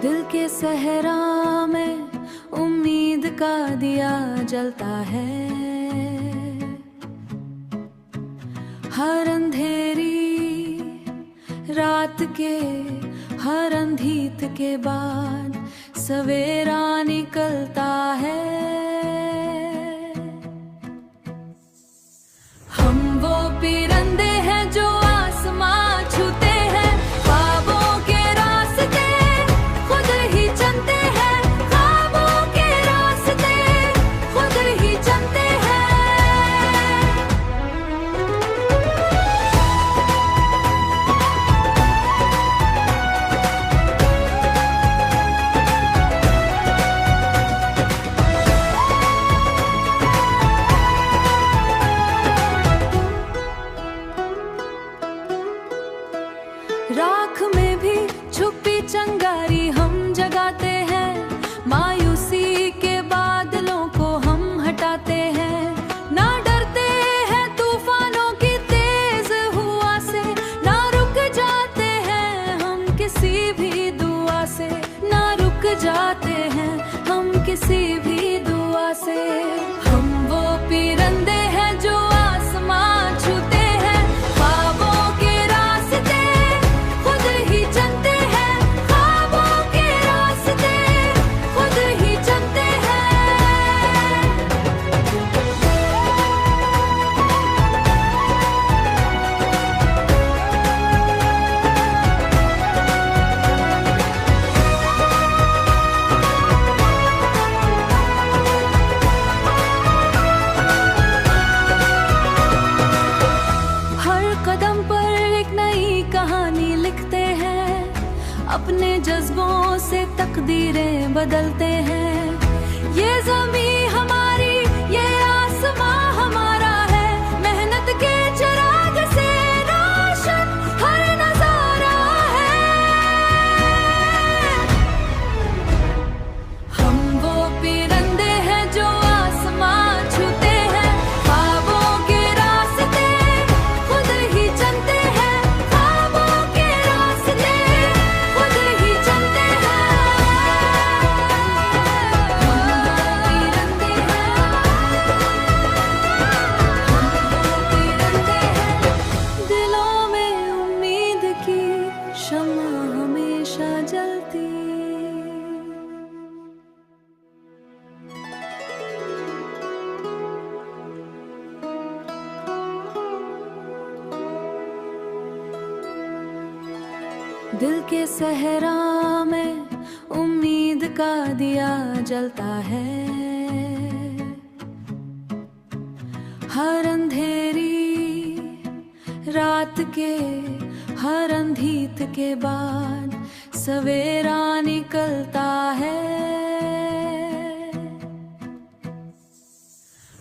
दिल के सहरा में उम्मीद का दिया जलता है। हर अंधेरी रात के, हर अंधीत के बाद सवेरा निकलता है। हम वो परिंदे हैं जो आसमां छूते हैं, ख्वाबों के रास्ते खुद ही चलते हैं, ख्वाबों के रास्ते खुद ही चलते हैं। राख में भी छुपी चिंगारी हम जगाते हैं, मायूसी के बादलों को हम हटाते हैं। ना डरते हैं तूफानों की तेज हुआ से, ना रुक जाते हैं हम किसी भी दुआ से, ना रुक जाते हैं हम किसी भी दुआ से। हम वो परिंदे हैं जो आसमां छूते हैं, ख्वाबों के रास्ते खुद ही चलते हैं, ख्वाबों के रास्ते खुद ही चलते हैं। हर कदम पर एक नई कहानी लिखते हैं, अपने जज्बों से तकदीरें बदलते हैं। ये ज़मीं हमारी, ये आसमां हमारा है, मेहनत के चिराग से रोशन हर नजारा है। हम वो परिंदे हैं जो आसमां छूते हैं, ख्वाबों के रास्ते खुद ही चलते हैं, ख्वाबों के रास्ते खुद ही चलते हैं। हम वो परिंदे हैं, दिलों में उम्मीद की शम्मा हमेशा जलती। दिल के सहरा में उम्मीद का दिया जलता है। हर अंधेरी रात के, हर अंधीत के बाद सवेरा निकलता है।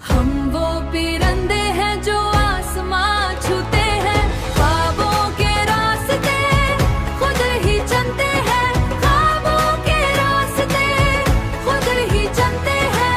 हम वो परिंदे हैं जो आसमां छूते हैं, ख्वाबों के रास्ते खुद ही चलते हैं, ख्वाबों के रास्ते खुद ही चलते हैं।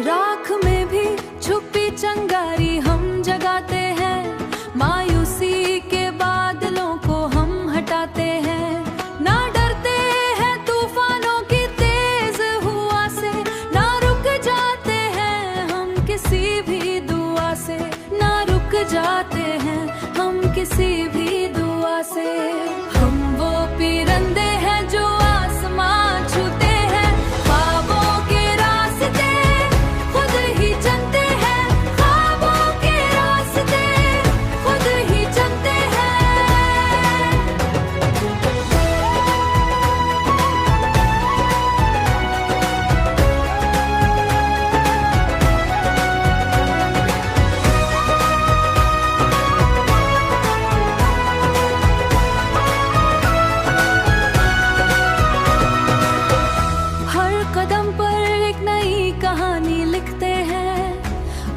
राख में भी छुपी चिंगारी हम जगाते हैं, मायूसी के बादलों को हम हटाते हैं। ना डरते हैं तूफानों की तेज हुआ से, ना रुक जाते हैं हम किसी भी दुआ से, ना रुक जाते हैं हम किसी भी दुआ से। हम वो परिंदे हैं जो आसमां छूते हैं, ख्वाबों के रास्ते खुद ही चलते हैं, ख्वाबों के रास्ते खुद ही चलते हैं। हर कदम पर एक नई कहानी लिखते हैं,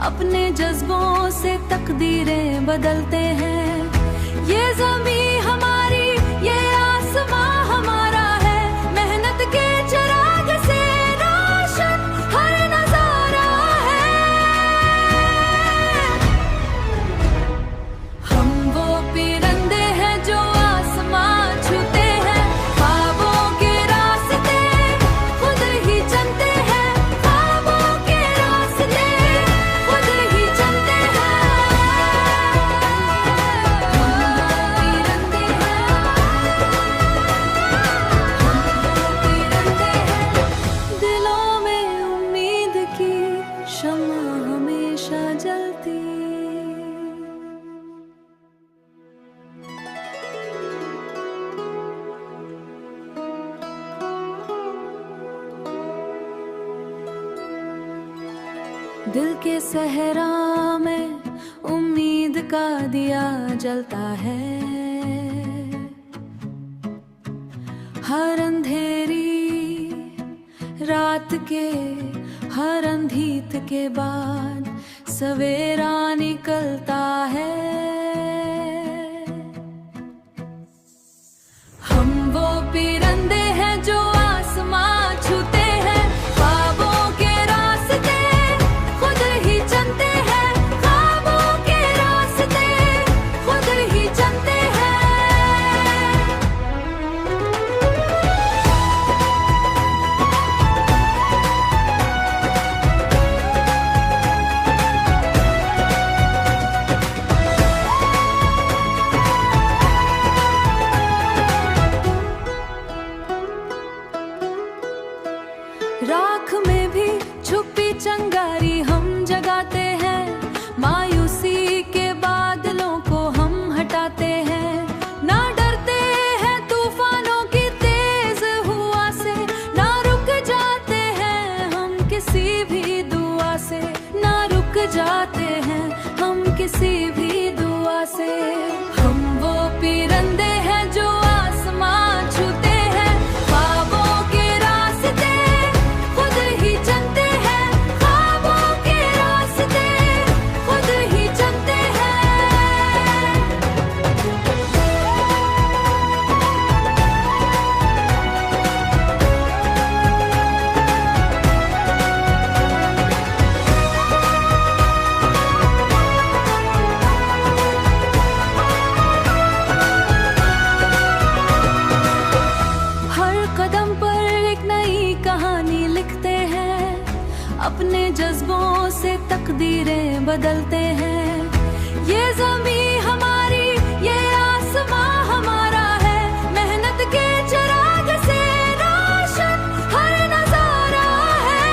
अपने जज्बों से तकदीरें बदलते हैं। ये ज़मीं हमारी, ये आसमां हमारा है, मेहनत के चिराग से रोशन हर नजारा है। हम वो परिंदे हैं जो आसमां छूते हैं, ख्वाबों के रास्ते खुद ही चलते हैं, ख्वाबों के रास्ते खुद ही चलते हैं। हम वो परिंदे हैं, दिलों में उम्मीद की शम्मा हमेशा जलती। दिल के सहरा में उम्मीद का दिया जलता है, हर अंधेरी रात के, हर अंधीत के बाद सवेरा निकलता है। हम वो परिंदे हैं जो आसमां छूते हैं, ख्वाबों के रास्ते खुद ही चलते हैं, ख्वाबों के रास्ते खुद ही चलते हैं। राख में भी छुपी चंगारी हम जगाते हैं, मायूसी के बादलों को हम हटाते हैं। ना डरते हैं तूफानों की तेज हुआ से, ना रुक जाते हैं हम किसी भी दुआ से, ना रुक जाते हैं हम किसी भी दुआ से। हम वो परिंदे हैं जो आसमां छूते हैं, ख्वाबों के रास्ते खुद ही चलते हैं, ख्वाबों के रास्ते खुद ही चलते हैं। हर कदम पर एक नई कहानी लिखते हैं, अपने जज्बों से तकदीरें बदलते हैं। ये ज़मीं हमारी, ये आसमां हमारा है, मेहनत के चिराग से रोशन हर नजारा है।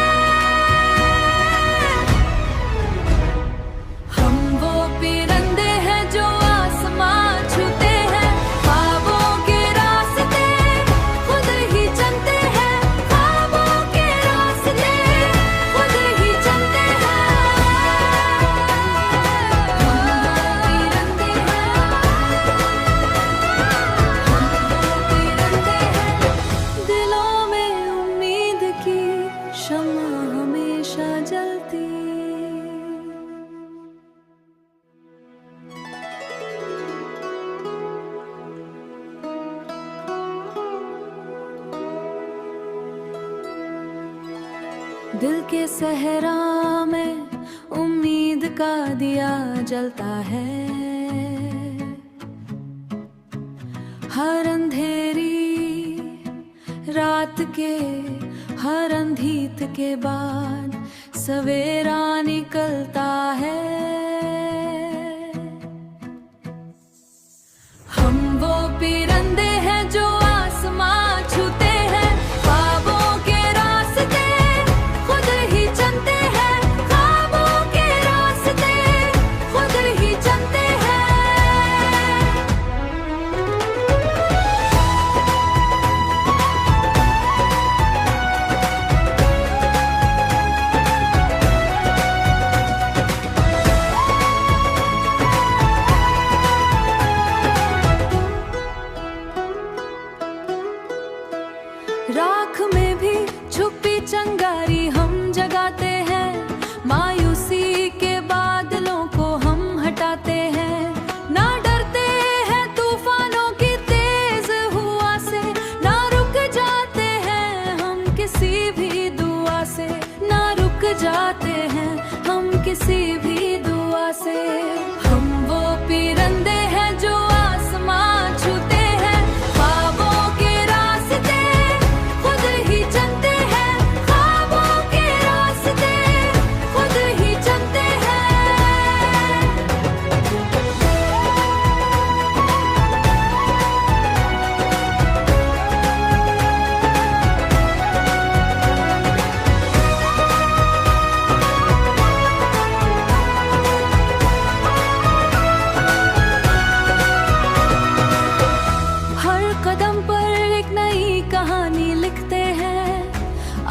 हम वो परिंदे हैं जो आसमां छूते हैं, ख्वाबों के रास्ते खुद ही चलते हैं, ख्वाबों के रास्ते खुद ही चलते हैं। हम वो परिंदे हैं, दिलों में उम्मीद की शम्मा हमेशा जलती। दिल के सहरा में उम्मीद का दिया जलता है, हर अंधेरी रात के, हर अंधीत के बाद सवेरा निकलता है। हम वो परिंदे हैं जो आसमां छूते हैं, ख्वाबों के रास्ते खुद ही चलते हैं, ख्वाबों के रास्ते खुद ही चलते हैं। राख में भी छुपी चंगारी हम जगाते हैं, मायूसी के बादलों को हम हटाते हैं। ना डरते हैं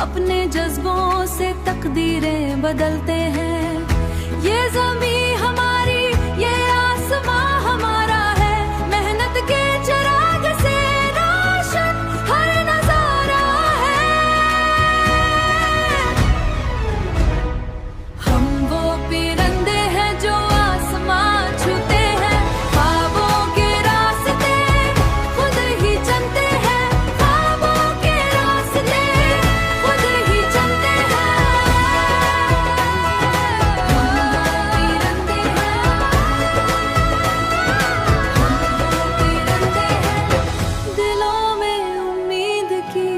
अपने जज्बों से तकदीरें बदलते हैं। ये ज़मीं हमारी, ये आसमां हमारा है, मेहनत के चिराग से रोशन हर नजारा है। हम वो परिंदे हैं जो आसमां छूते हैं, ख्वाबों के रास्ते खुद ही चलते हैं, ख्वाबों के रास्ते खुद ही चलते हैं। हम वो परिंदे हैं, दिलों में उम्मीद की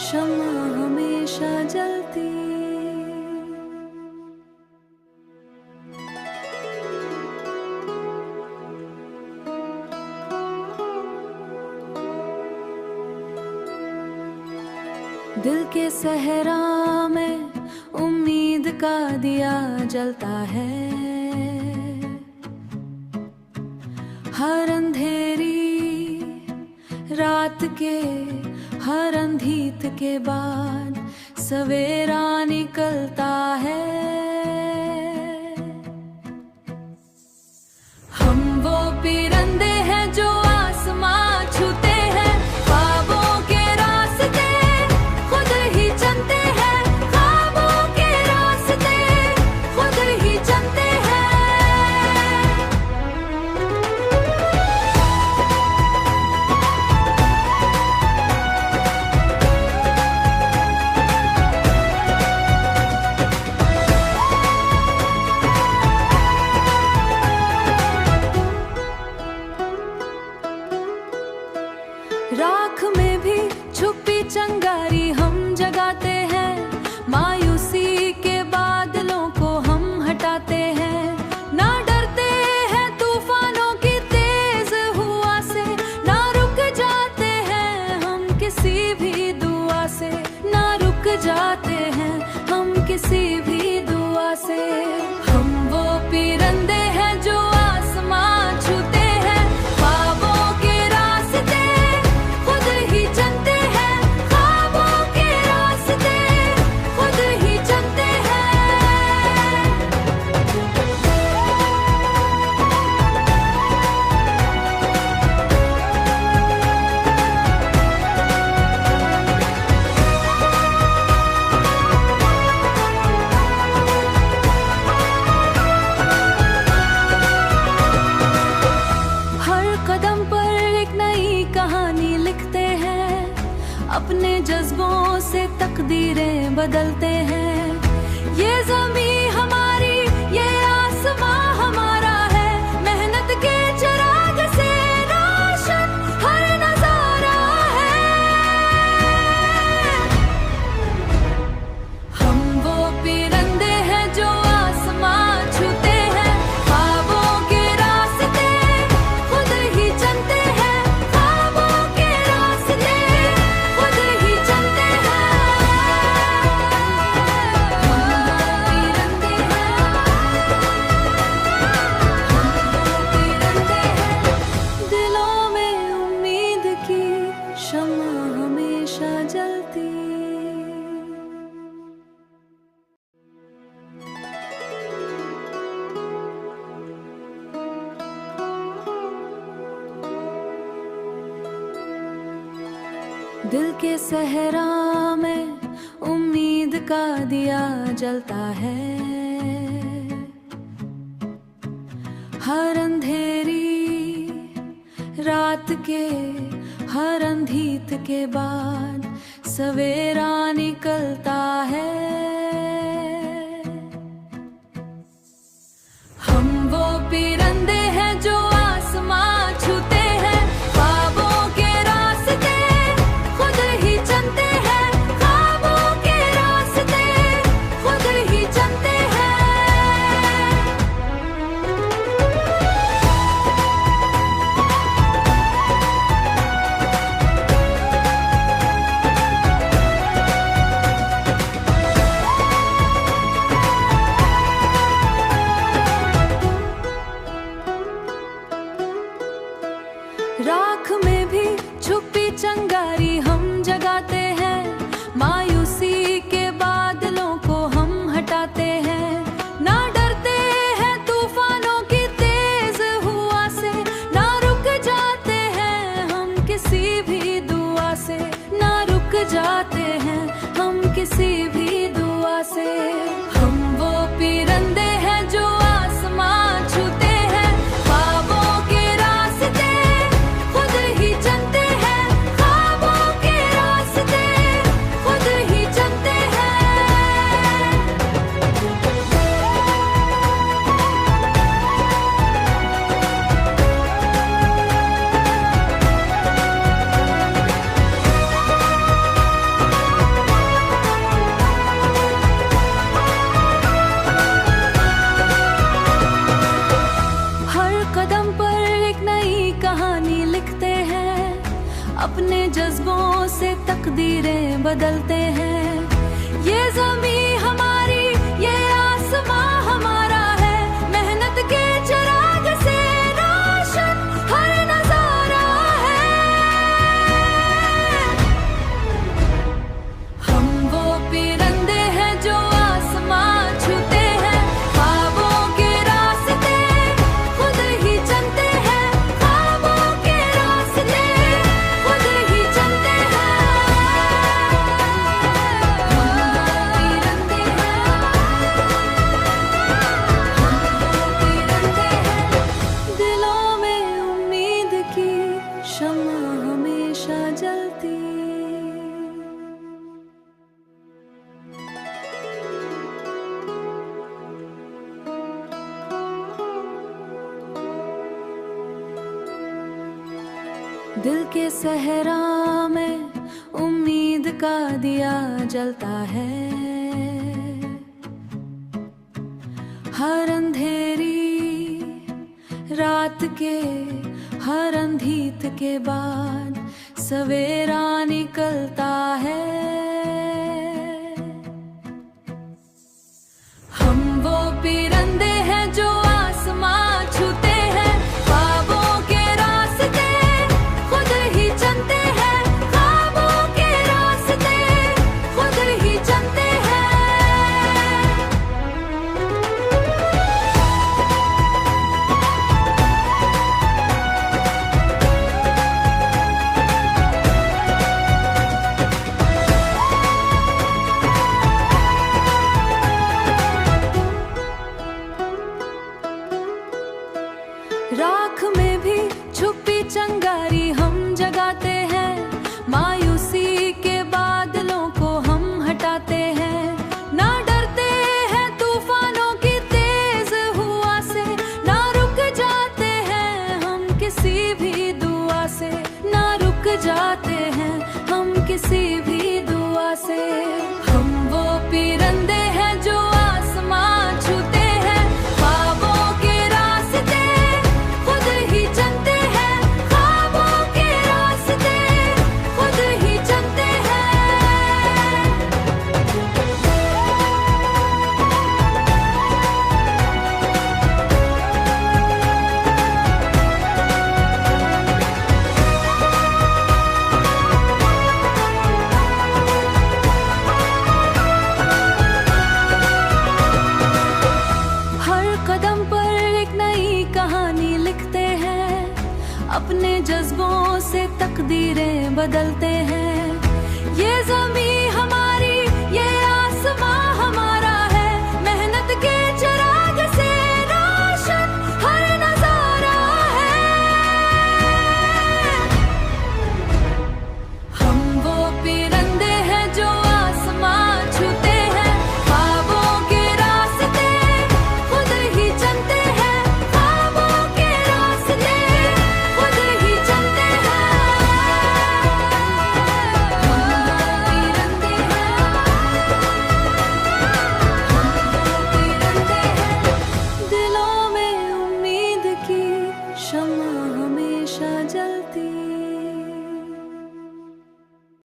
शम्मा हमेशा जलती। दिल के सहरा में उम्मीद का दिया जलता है, हर अंधेरी रात के, हर अंधीत के बाद सवेरा निकलता है। हम वो परिंदे हैं जो आसमां छूते हैं, ख्वाबों के रास्ते खुद ही चलते हैं, ख्वाबों के रास्ते खुद ही चलते हैं। राख में भी छुपी चंगारी हम जगाते हैं, मायूसी के बादलों को हम हटाते हैं। ना डरते हैं तूफानों की तेज हुआ से, ना रुक जाते हैं हम किसी भी दुआ से, ना रुक जाते हैं हम किसी भी दुआ से। हम वो परिंदे हैं जो आसमां छूते हैं, ख्वाबों के रास्ते खुद ही चलते हैं, ख्वाबों के रास्ते खुद ही चलते हैं। हर कदम पर एक नई कहानी लिखते हैं, अपने जज्बों से तकदीरें बदलते हैं। ये ज़मीं हमारी, ये आसमां हमारा है, मेहनत के चिराग से रोशन हर नजारा है। हम वो परिंदे हैं जो आसमां छूते हैं, ख्वाबों के रास्ते खुद ही चलते हैं, ख्वाबों के रास्ते खुद ही चलते हैं। हम वो परिंदे हैं, दिलों में उम्मीद की शम्मा हमेशा जलती। दिल के सहरा में उम्मीद का दिया जलता है, हर अंधेरी रात के, हर अंधीत के बाद सवेरा निकलता है। हम वो परिंदे हैं जो आसमां छूते हैं, ख्वाबों के रास्ते खुद ही चलते हैं, ख्वाबों के रास्ते खुद ही चलते हैं। जाते हैं हम किसी भी दुआ से। हम वो परिंदे हैं जो आसमां छूते हैं, ख्वाबों के रास्ते खुद ही चलते हैं, ख्वाबों के रास्ते खुद ही चलते हैं। कदम पर एक नई कहानी लिखते हैं, अपने जज्बों से तकदीरें बदलते हैं। ये ज़मीं हमारी, ये आसमां हमारा है, मेहनत के चिराग से रोशन हर नजारा है। हम वो परिंदे हैं जो आसमां छूते हैं, ख्वाबों के रास्ते खुद ही चलते हैं, ख्वाबों के रास्ते खुद ही चलते हैं। हम वो परिंदे हैं, दिलों में उम्मीद की शम्मा हमेशा जलती। दिल के सहरा में उम्मीद का दिया जलता है, हर अंधेरी रात के, हर अंधीत के बाद सवेरा निकलता है। हम वो परिंदे हैं जो आसमां छूते हैं, ख्वाबों के रास्ते खुद ही चलते हैं, ख्वाबों के रास्ते खुद ही चलते हैं। राख में भी छुपी चिंगारी हम जगाते हैं, मायूसी के बादलों को हम हटाते हैं। ना डरते हैं तूफानों की तेज हुआ से, ना रुक जाते हैं हम किसी भी दुआ से, ना रुक जाते हैं हम किसी भी दुआ से। हम वो परिंदे हैं जो आसमां छूते हैं, ख्वाबों के रास्ते खुद ही चलते हैं, ख्वाबों के रास्ते खुद ही चलते हैं। हर कदम पर एक नई कहानी लिखते हैं, अपने जज्बों से तकदीरें बदलते